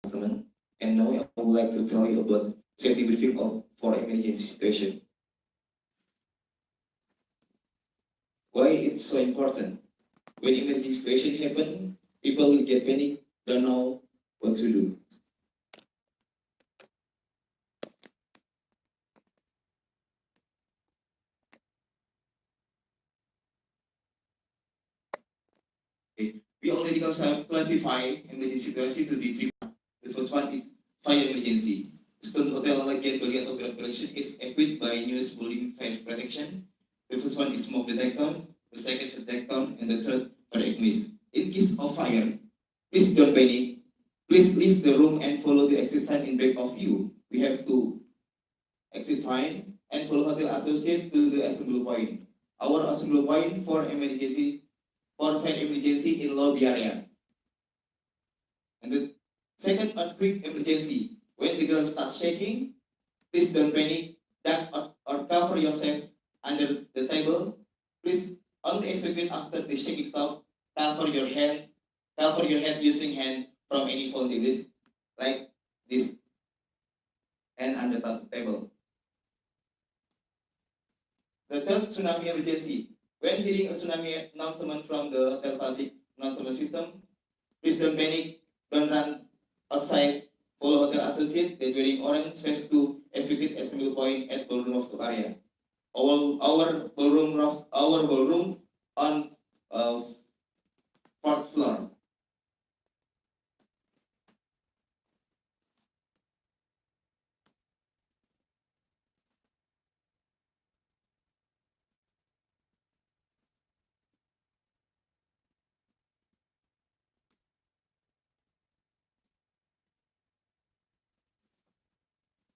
Gentlemen, and now I would like to tell you about safety briefing for emergency situation. Why it's so important? When emergency situation happen, people will get panic, don't know what to do. Okay. We already classify emergency situation to be three parts. The first one is fire emergency. Stone Hotel bagian operation is equipped by newest building fire protection. The first one is smoke detector, the second detector, and the third fire extinguisher. In case of fire, please don't panic. Please leave the room and follow the exit sign in back of you. We have to exit sign and follow hotel associate to the assembly point. Our assembly point for fire emergency in lobby area. And the second earthquake emergency. When the ground starts shaking, please don't panic. Duck or cover yourself under the table. Please only evacuate after the shaking stop. Cover your head using hand from any fall debris like this and under the table. The third tsunami emergency. When hearing a tsunami announcement from the hotel public announcement system, please don't panic, don't run outside, follow hotel associate, they're wearing orange vest to evacuate assembly point at ballroom rooftop area. Our ballroom on fourth floor.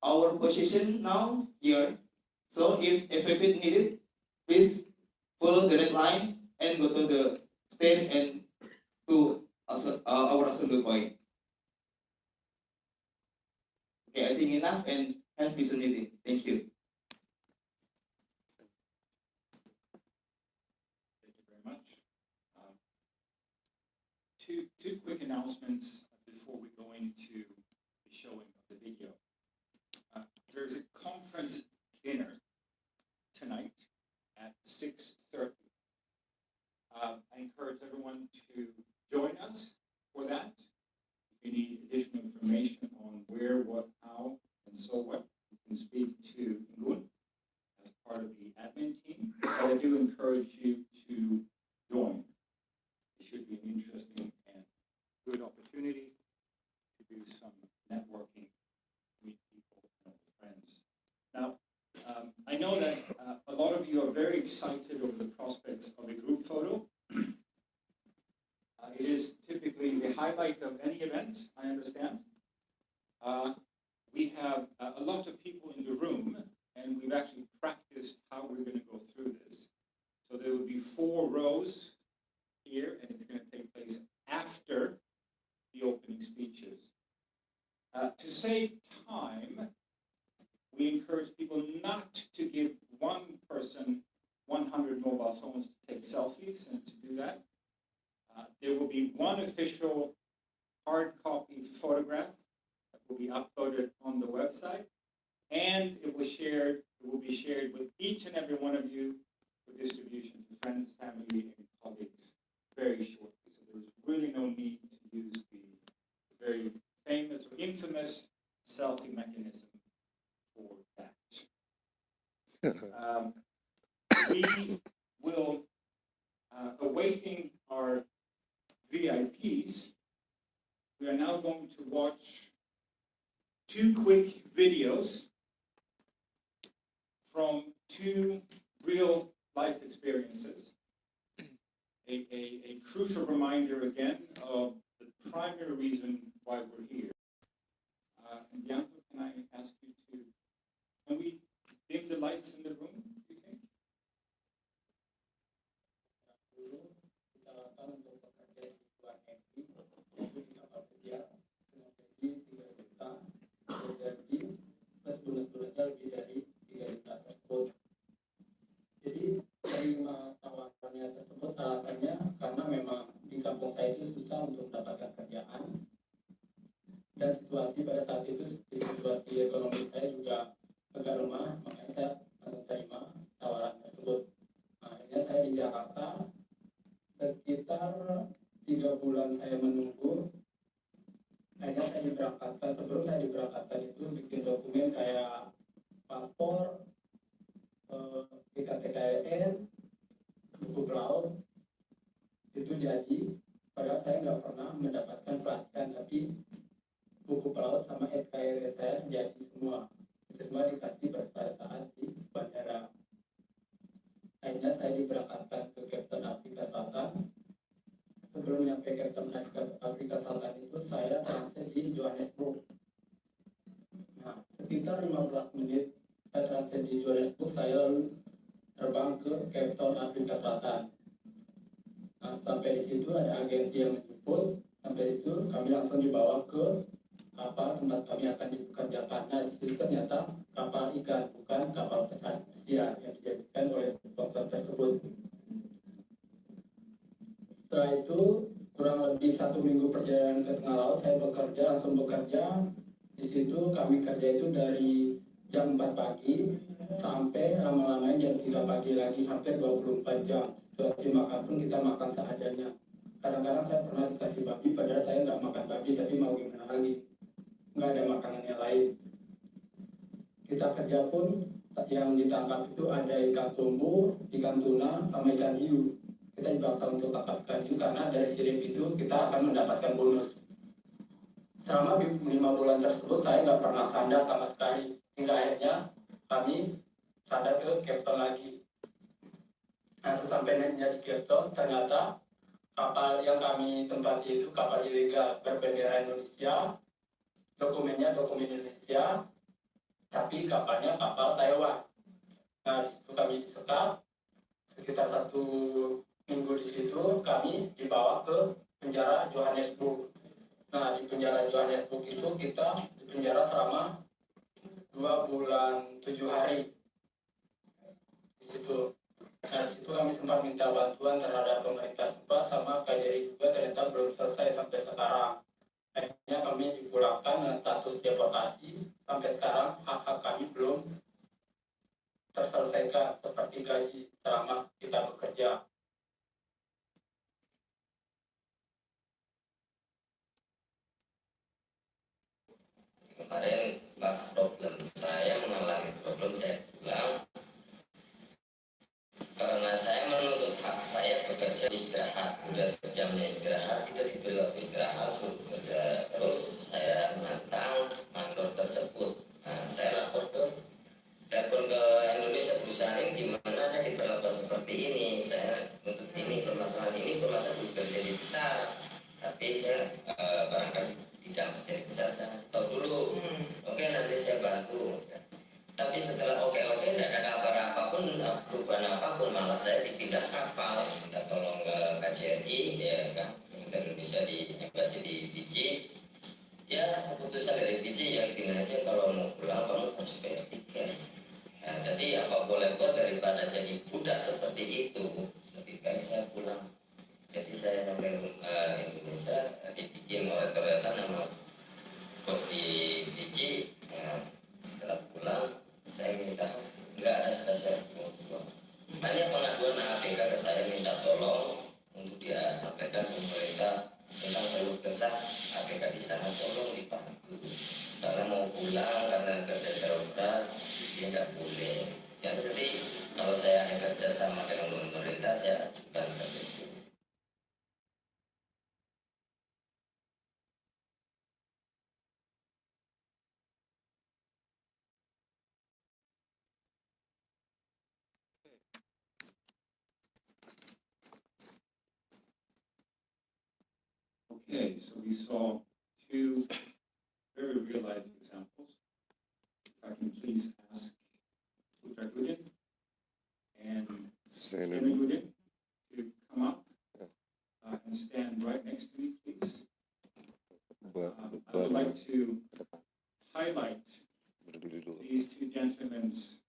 Our position now here. So if evacuate needed, please follow the red line and go to the stair and to our assembly point. Okay, I think enough and have peace meeting. Thank you. Thank you very much. Two quick announcements before we go into the showing of the video. There's a conference dinner tonight at 6:30. I encourage everyone to join us for that. If you need additional information on where, what, how, and so what, you can speak to Ingun as part of the admin team. But I do encourage you to join. It should be an interesting and good opportunity to do some networking, meet people, and friends. Now, I know that a lot of you are very excited over the prospects of a group photo. It is typically the highlight of any event, I understand. We have a lot of people in the room, and we've actually practiced how we're going to go through this. So there will be 4 rows here, and it's going to take place after the opening speeches. To save time, we encourage people not to give one person 100 mobile phones to take selfies, and to do that, there will be one official hard copy photograph that will be uploaded on the website, and it will be shared with each and every one of you for distribution to friends, family, and colleagues very shortly. So there's really no need to use the very famous or infamous selfie mechanism for that. We will, awaiting our VIPs, we are now going to watch 2 quick videos from 2 real life experiences. A crucial reminder again of the primary reason why we're here. And Bianca, can I ask you can we dim the lights in the room, do you think? Jadi terima tawarannya tersebut alasannya karena memang di kampung saya itu susah untuk mendapatkan kerjaan. situasi pada saat itu, situasi ekonomi saya juga agak lemah, makanya saya langsung terima tawaran tersebut. Akhirnya saya di Jakarta sekitar 3 bulan saya menunggu. Akhirnya saya diberangkatkan. Sebelum saya diberangkatkan itu bikin dokumen kayak paspor, IKTKN, buku pelaut, itu jadi. Padahal saya nggak pernah mendapatkan pelatihan, tapi buku pelaut sama SKRD saya jadi semua. Itu semua dikasih pada saat di bandara. Akhirnya saya diberangkatkan ke Captain Afrika Selatan. Sebelum nyampe Captain Afrika Selatan itu saya transit di Johannesburg. Nah, sekitar 15 menit saya transit di Johannesburg, saya lalu terbang ke Captain Afrika Selatan. Nah, sampai di situ ada agensi yang menjemput. Sampai itu kami langsung dibawa ke kapal tempat kami akan dipekerjakan. Nah, di situ ternyata kapal ikan, bukan kapal pesiar yang dijadikan oleh sponsor tersebut. Setelah itu kurang lebih 1 minggu perjalanan ke tengah laut, saya langsung bekerja. Di situ kami kerja itu dari jam 4 pagi sampai lama-lamanya jam 3 pagi lagi, hampir 24 jam. Situasi makan pun kita makan seadanya. Kadang-kadang saya pernah dikasih babi, padahal saya nggak makan babi, tapi mau gimana lagi, nggak ada makanan yang lain. Kita kerja pun yang ditangkap itu ada ikan tumbu, ikan tuna, sama ikan hiu. Kita dipaksa untuk tangkap ikan hiu karena dari sirip itu kita akan mendapatkan bonus. Selama 5 bulan tersebut saya nggak pernah sandar sama sekali, hingga akhirnya kami sandar ke Captain lagi. Nah, sesampainya di Captain, ternyata kapal yang kami tempati itu kapal ilegal berbendera Indonesia, dokumennya dokumen Indonesia, tapi kapalnya kapal Taiwan. Nah, di situ kami disekap sekitar 1 minggu. Di situ kami dibawa ke penjara Johannesburg. Nah, di penjara Johannesburg itu kita dipenjara selama 2 bulan 7 hari. Di situ. Nah, di situ kami sempat minta bantuan terhadap pemerintah tempat sama KJRI juga, ternyata belum selesai sampai sekarang. Akhirnya kami dipulangkan dengan status deportasi. Sampai sekarang hak-hak kami belum terselesaikan, seperti gaji selama kita bekerja. Kemarin pas saya mengalami problem, saya pulang karena saya menuntut hak saya bekerja istirahat. Udah sejamnya istirahat, kita diberi waktu istirahat, suruh bekerja. Terus saya menantang mandor tersebut. Nah, saya telepon ke Indonesia perusahaan ini, gimana saya diperlakukan seperti ini, saya untuk ini permasalahan bekerja di besar, tapi saya barangkali tidak menjadi besar, saya tahu dulu. Oke, nanti saya bantu. Tapi setelah oke tidak ada kabar apapun, perubahan apapun, malah saya dipindah kapal, minta tolong ke KJRI, ya kan, Indonesia di embassy di Fiji. Ya, keputusan dari Fiji ya gini aja, kalau mau pulang kamu harus bayar tiket. Nah, jadi apa boleh buat, daripada saya dibudak seperti itu, lebih baik saya pulang. Jadi saya sampai Indonesia dibikin oleh ternyata nama bos di Fiji. Nah, setelah pulang saya minta nggak ada spesial uang. Hanya pengaduan APK ke saya, minta tolong untuk dia sampaikan ke pemerintah tentang keluh kesah APK di sana, tolong dibantu. Karena mau pulang karena kerja terbatas, dia nggak boleh. Ya, jadi kalau saya kerja sama dengan pemerintah, saya ajukan tersebut. Okay, so we saw 2 very real life examples. If I can please ask Putra Gudin and Henry Gudin to come up and stand right next to me, please. I would like to highlight these 2 gentlemen's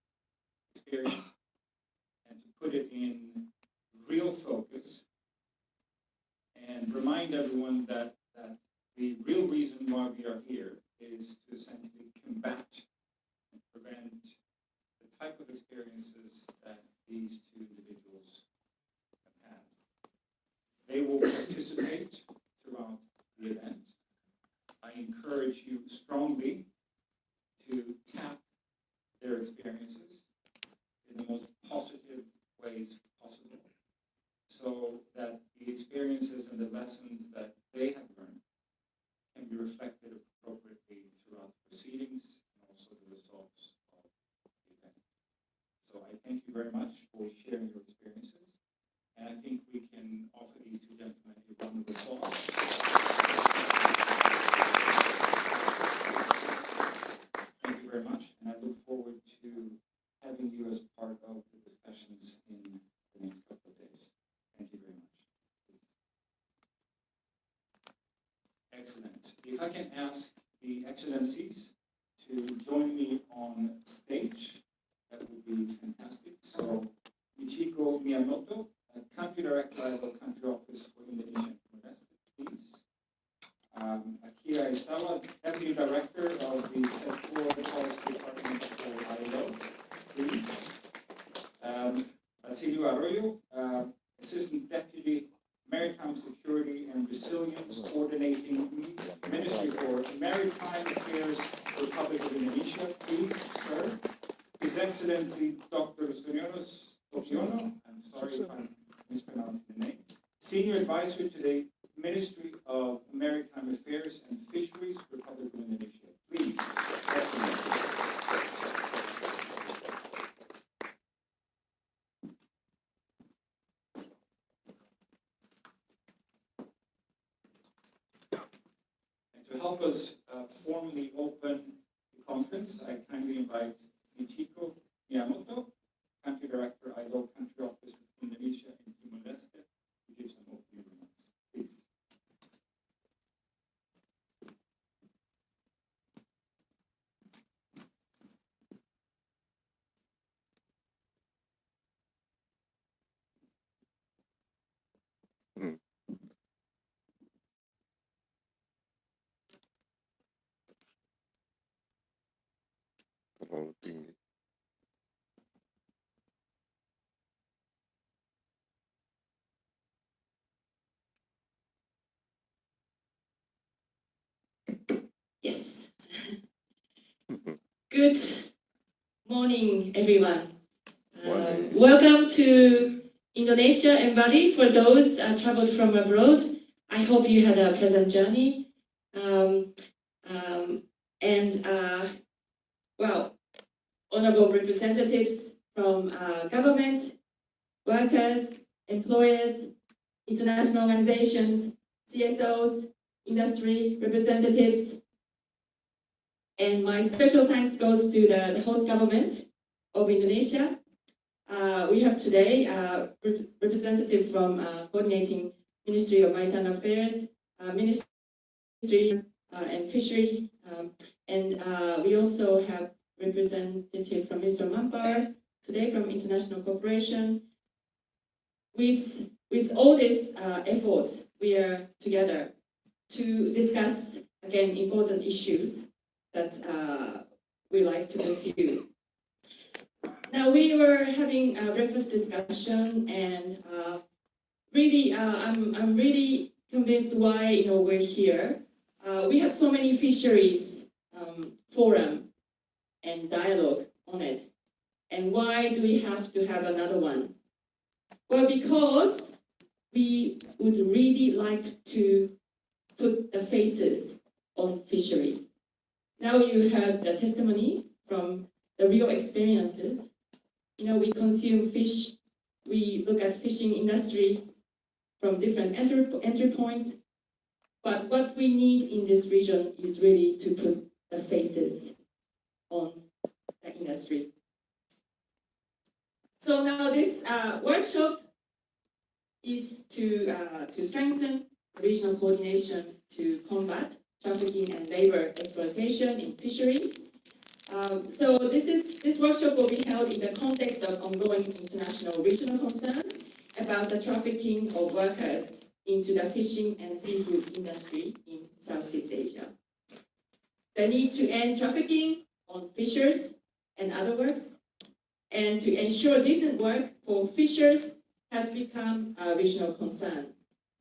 experience and to put it in real focus and remind everyone that the real reason why we are here encourage you strongly to tap their experiences in the most positive ways possible, so that the experiences and the lessons that they have learned can be reflected appropriately throughout the proceedings and also the results of the event. So I thank you very much for sharing your experiences, and I think we can offer these two gentlemen a round of applause. Thank you very much, and I look forward to having you as part of the discussions in the next couple of days. Thank you very much. Excellent. If I can ask the Excellencies to join me on stage, that would be fantastic. So, Michiko Miyamoto, Country Director of the Country Office for Indonesian Migran Workers, please. Akira Isawa, Deputy Director of the Sector Policy Department for Ilo2, please. Basilio Arroyo, Assistant Deputy Maritime Security and Resilience Coordinating Ministry for Maritime Affairs, Republic of Indonesia, please, sir. His Excellency Dr. Sunyonos Tokiono, I'm sorry if I'm mispronouncing the name, Senior Advisor to the Ministry of Maritime Affairs and Fisheries, Republic of Indonesia. Please, Excellency. And to help us formally open the conference, I kindly invite Michiko Miyamoto, Country Director, Ilo2 Country Office for Indonesia and Timor-Leste, to give some opening remarks. Please. Terlalu tinggi. Yes. Good morning, everyone. Morning. Welcome to Indonesia and Bali. For those traveled from abroad, I hope you had a pleasant journey. Well, honorable representatives from government, workers, employers, international organizations, CSOs, industry representatives, and my special thanks goes to the host government of Indonesia. We have today a representative from coordinating Ministry of Maritime Affairs, Ministry and Fishery, and we also have representative from Ministry of Manpower, today from International Corporation. With all these efforts, we are together to discuss, again, important issues that we like to pursue. Now, we were having a breakfast discussion, and really, I'm really convinced why we're here. We have so many fisheries forum and dialogue on it, and why do we have to have another one? Well, because we would really like to put the faces on fishery. Now you heard the testimony from the real experiences. We consume fish, we look at fishing industry from different entry points, but what we need in this region is really to put the faces on the industry. So now this workshop is to strengthen regional coordination to combat trafficking and labor exploitation in fisheries. So this workshop will be held in the context of ongoing international regional concerns about the trafficking of workers into the fishing and seafood industry in Southeast Asia. The need to end trafficking on fishers and other works, and to ensure decent work for fishers has become a regional concern.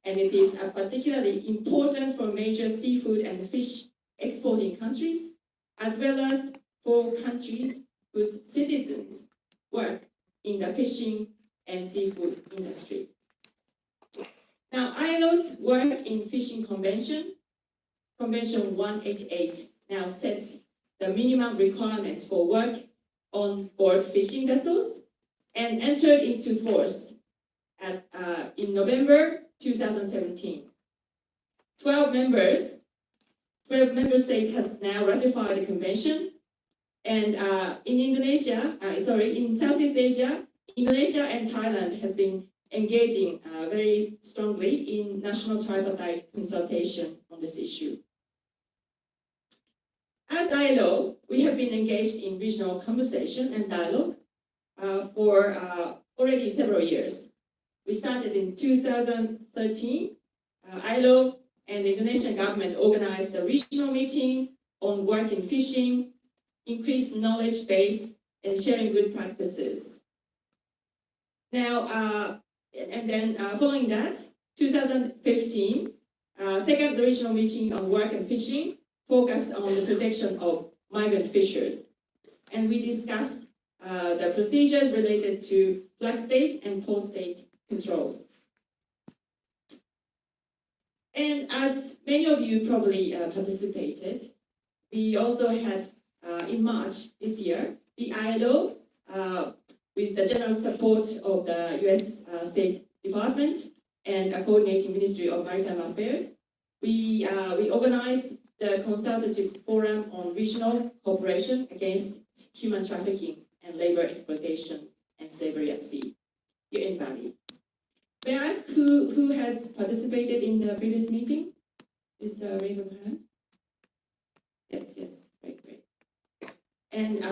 And it is particularly important for major seafood and fish exporting countries, as well as for countries whose citizens work in the fishing and seafood industry. Now, ILO's work in fishing convention, Convention 188, now sets the minimum requirements for work on board fishing vessels and entered into force in November 2017. 12 member states has now ratified the convention, and in Southeast Asia, Indonesia and Thailand has been engaging very strongly in national tripartite consultation on this issue. As ILO, we have been engaged in regional conversation and dialogue for already several years. We started in 2013. ILO and the Indonesian government organized a regional meeting on work in fishing, increased knowledge base, and sharing good practices. Now, following that, 2015, second regional meeting on work and fishing focused on the protection of migrant fishers. And we discussed the procedures related to flag state and port state controls. And as many of you probably participated, we also had in March this year, the ILO, with the general support of the US State Department and a coordinating Ministry of Maritime Affairs, we organized the Consultative Forum on Regional Cooperation Against Human Trafficking and Labor Exploitation and Slavery at Sea here in Bali. May I ask who has participated in the previous meeting? Please raise your hand. Yes, great. And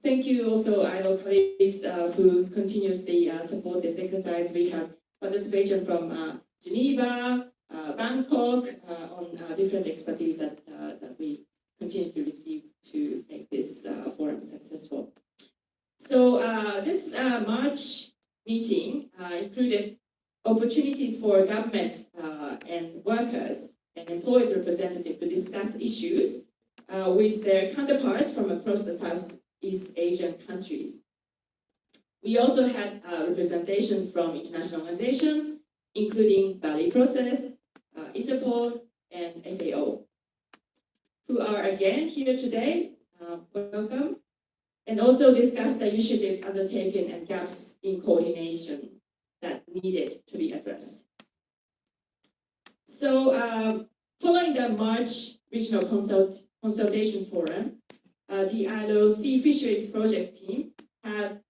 thank you also, ILO colleagues who continuously support this exercise. We have participation from Geneva, Bangkok, on different expertise that we continue to receive to make this forum successful. So this March meeting included opportunities for government and workers and employees representatives to discuss issues with their counterparts from across the Southeast Asian countries. We also had representation from international organizations, including Bali Process, Interpol, and FAO, who are again here today. Welcome. And also discuss the initiatives undertaken and gaps in coordination that needed to be addressed. So following the March Regional Consultation Forum, the ILO Sea Fisheries Project team had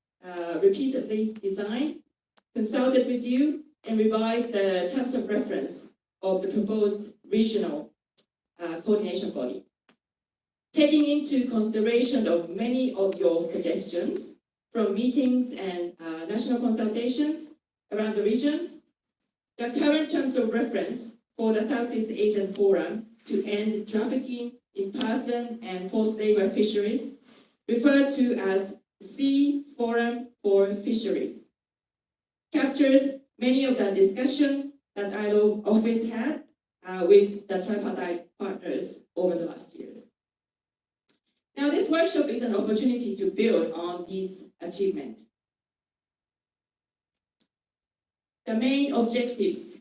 repeatedly designed, consulted with you, and revised the terms of reference of the proposed regional coordination body. Taking into consideration of many of your suggestions from meetings and national consultations around the regions, the current terms of reference for the Southeast Asian Forum to end trafficking in person and forced labor fisheries, referred to as Sea Forum for Fisheries, captures many of the discussion that ILO office had with the tripartite partners over the last years. Now, this workshop is an opportunity to build on these achievements. The main objectives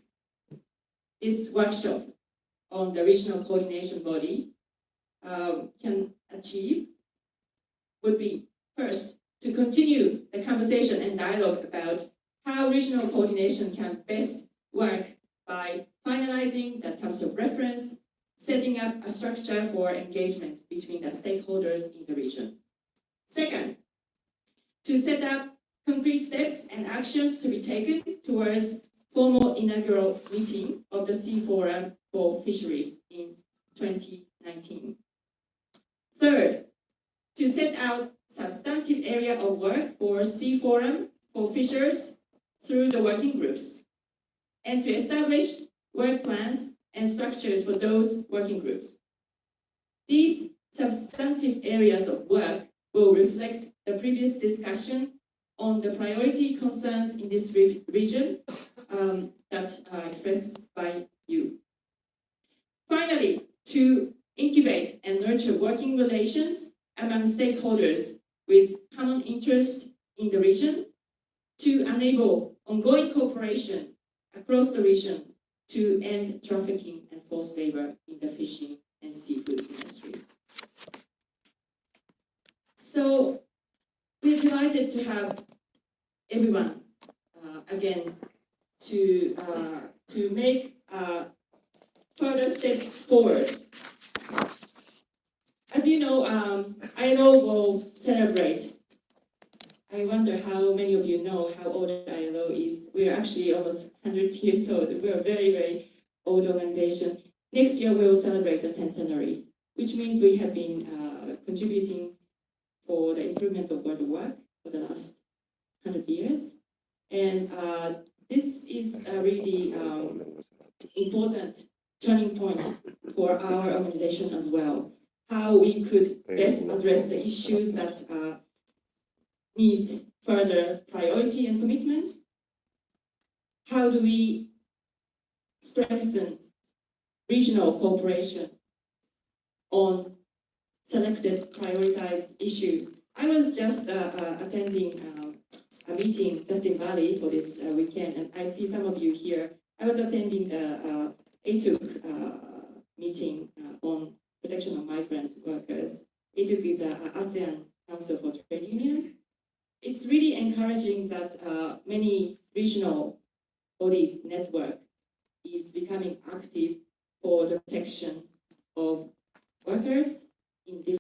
this workshop on the regional coordination body can achieve would be, first, to continue the conversation and dialogue about how regional coordination can best work by finalizing the terms of reference, setting up a structure for engagement between the stakeholders in the region. Second, to set up concrete steps and actions to be taken towards formal inaugural meeting of the Sea Forum for Fisheries in 2019. Third, to set out substantive area of work for Sea Forum for Fishers through the working groups, and to establish work plans and structures for those working groups. These substantive areas of work will reflect the previous discussion on the priority concerns in this region that are expressed by you. Finally, to incubate and nurture working relations among stakeholders with common interest in the region, to enable ongoing cooperation across the region to end trafficking and forced labor in the fishing and seafood industry. So we're delighted to have everyone again to make a further step forward. As you know, ILO will celebrate. I wonder how many of you know how old ILO is. We're actually almost 100 years old. We're a very, very old organization. Next year we will celebrate the centenary, which means we have been contributing for the improvement of world work for the last 100 years. And this is a really important turning point for our organization as well. How we could best address the issues that needs further priority and commitment. How do we strengthen regional cooperation on selected prioritized issue? I was just attending a meeting just in Bali for this weekend, and I see some of you here. I was attending the Ilo2 meeting on protection of migrant workers. Ilo2 is an ASEAN Council for Trade Unions. It's really encouraging that many regional bodies network is becoming active for the protection of workers in different